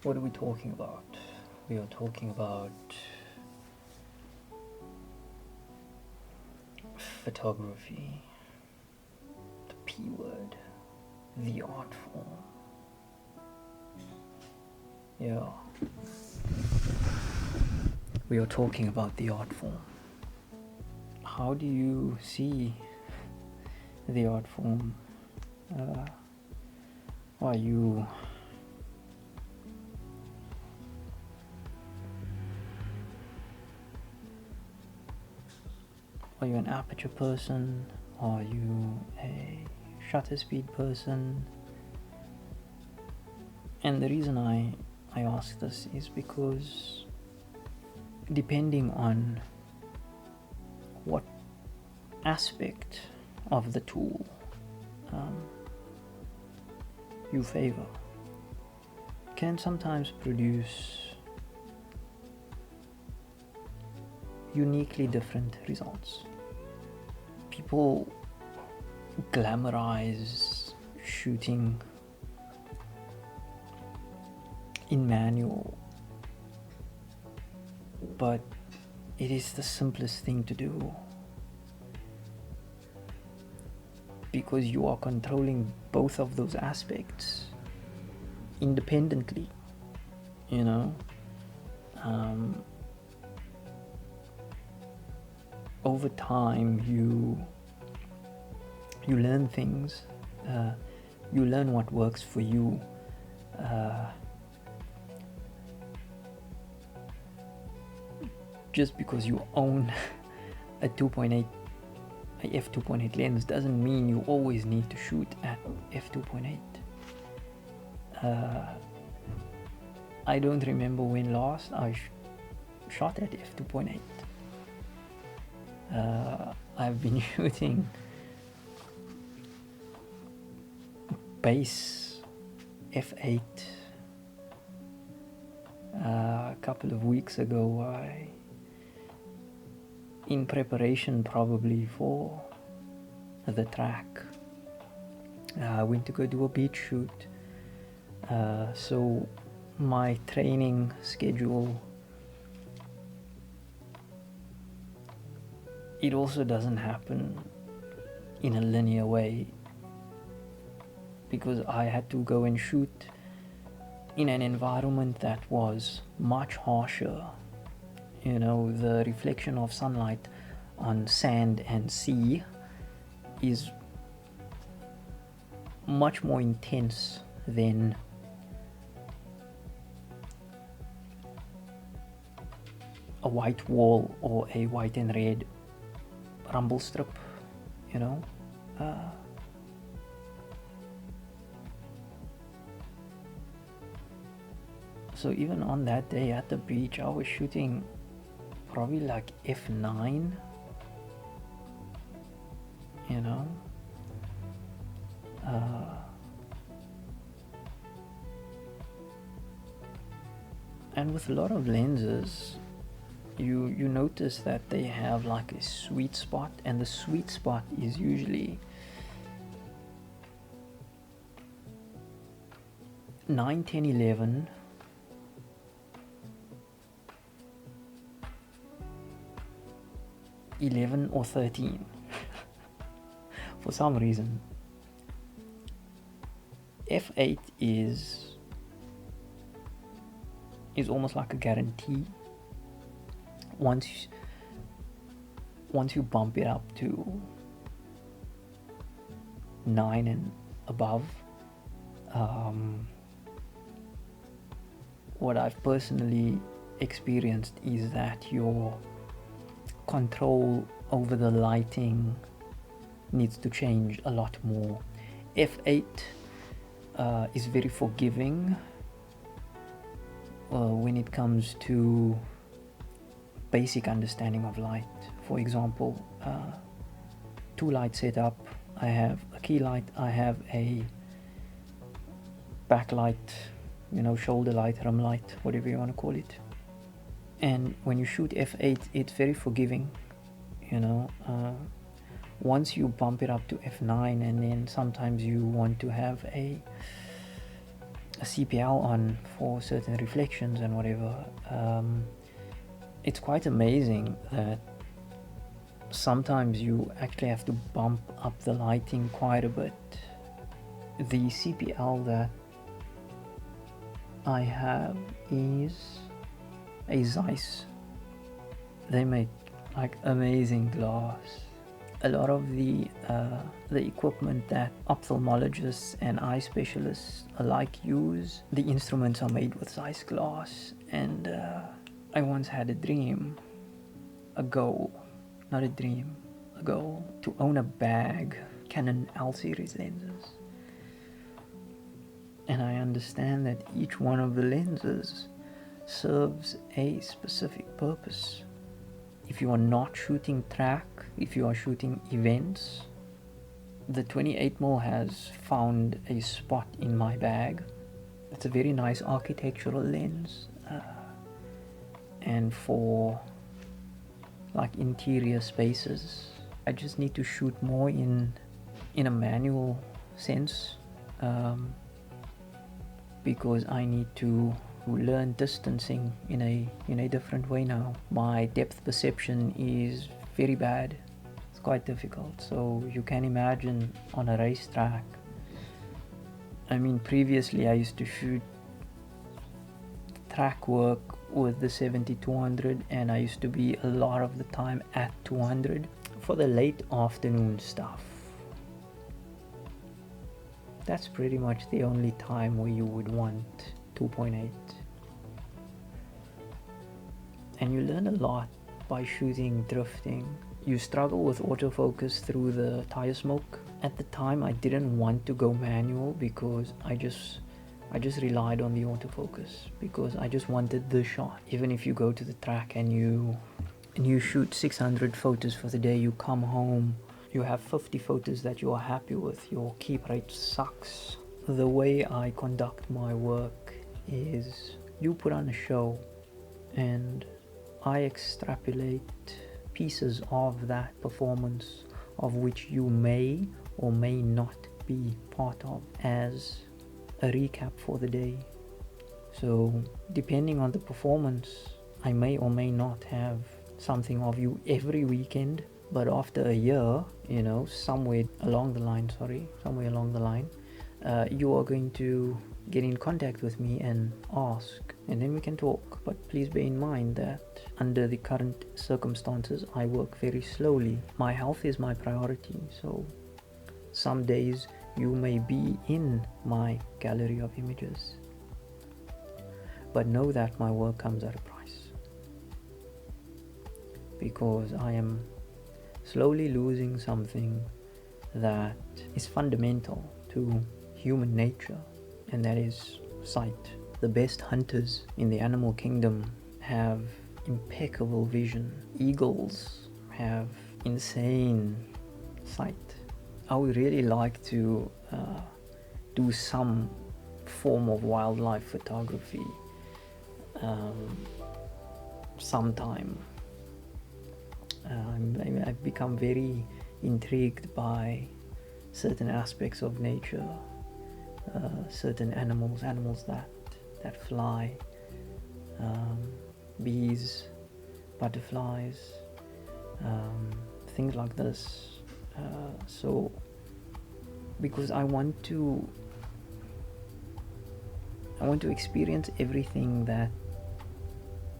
What are we talking about? We are talking about photography, the P word, the art form. Yeah. We are talking about the art form. How do you see the art form? Are you an aperture person? Are you a shutter speed person? And the reason I ask this is because depending on what aspect of the tool you favor, can sometimes produce uniquely different results. People glamorize shooting in manual, but it is the simplest thing to do because you are controlling both of those aspects independently, you know. Over time you learn things, you learn what works for you. Just because you own a 2.8 a f2.8 lens doesn't mean you always need to shoot at f2.8. I don't remember when last I shot at f2.8. I've been shooting base f8. A couple of weeks ago, in preparation probably for the track, I went to go do a beach shoot. So my training schedule, it also doesn't happen in a linear way, because I had to go and shoot in an environment that was much harsher. You know, the reflection of sunlight on sand and sea is much more intense than a white wall or a white and red rumble strip, you know. So even on that day at the beach, I was shooting probably like f9, you know. And with a lot of lenses, you notice that they have like a sweet spot, and the sweet spot is usually 9, 10, 11, or 13 for some reason. f8 is almost like a guarantee. Once you bump it up to 9 and above, what I've personally experienced is that your control over the lighting needs to change a lot more. f8 is very forgiving when it comes to basic understanding of light. For example, 2 light setup. I have a key light, I have a backlight, you know, shoulder light, rim light, whatever you want to call it. And when you shoot f8, it's very forgiving, you know. Once you bump it up to f9, and then sometimes you want to have a a CPL on for certain reflections and whatever, it's quite amazing that sometimes you actually have to bump up the lighting quite a bit. The CPL that I have is a Zeiss. They make like amazing glass. A lot of the equipment that ophthalmologists and eye specialists alike use, the instruments are made with Zeiss glass. And I once had a dream, a goal, not a dream, a goal, to own a bag, Canon L series lenses. And I understand that each one of the lenses serves a specific purpose. If you are not shooting track, if you are shooting events, the 28mm has found a spot in my bag. It's a very nice architectural lens, and for like interior spaces, I just need to shoot more in a manual sense, because I need to learn distancing in a different way now. My depth perception is very bad. It's quite difficult. So you can imagine on a racetrack. I mean, previously I used to shoot track work with the 70-200, and I used to be a lot of the time at 200 for the late afternoon stuff. That's pretty much the only time where you would want 2.8. And you learn a lot by shooting drifting. You struggle with autofocus through the tire smoke. At the time I didn't want to go manual because I just relied on the autofocus because I just wanted the shot. Even if you go to the track and you shoot 600 photos for the day, you come home, you have 50 photos that you are happy with, your keep rate sucks. The way I conduct my work is you put on a show and I extrapolate pieces of that performance of which you may or may not be part of as a recap for the day. So depending on the performance, I may or may not have something of you every weekend, but after a year, somewhere along the line, you are going to get in contact with me and ask, and then we can talk. But please bear in mind that under the current circumstances, I work very slowly. My health is my priority, so some days you may be in my gallery of images, but know that my work comes at a price, because I am slowly losing something that is fundamental to human nature, and that is sight. The best hunters in the animal kingdom have impeccable vision. Eagles have insane sight. I would really like to do some form of wildlife photography sometime. I've become very intrigued by certain aspects of nature, certain animals that fly, bees, butterflies, things like this. So because I want to experience everything that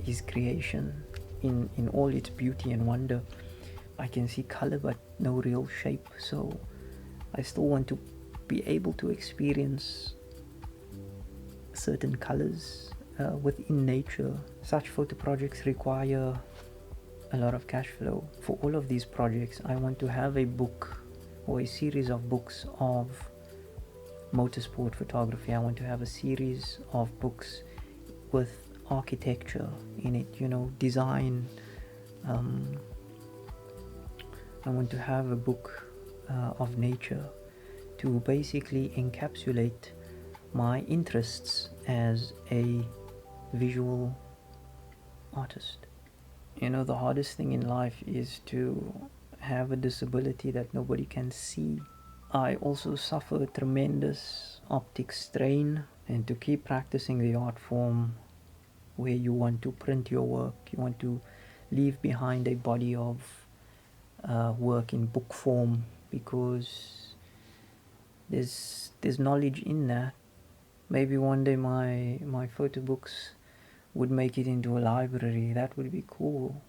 is creation in all its beauty and wonder. I can see color but no real shape, so I still want to be able to experience certain colors within nature. Such photo projects require a lot of cash flow. For all of these projects, I want to have a book or a series of books of motorsport photography. I want to have a series of books with architecture in it, design. I want to have a book of nature to basically encapsulate my interests as a visual artist. The hardest thing in life is to have a disability that nobody can see. I also suffer tremendous optic strain and to keep practicing the art form where you want to print your work, you want to leave behind a body of work in book form, because there's knowledge in that. Maybe one day my photo books would make it into a library. That would be cool.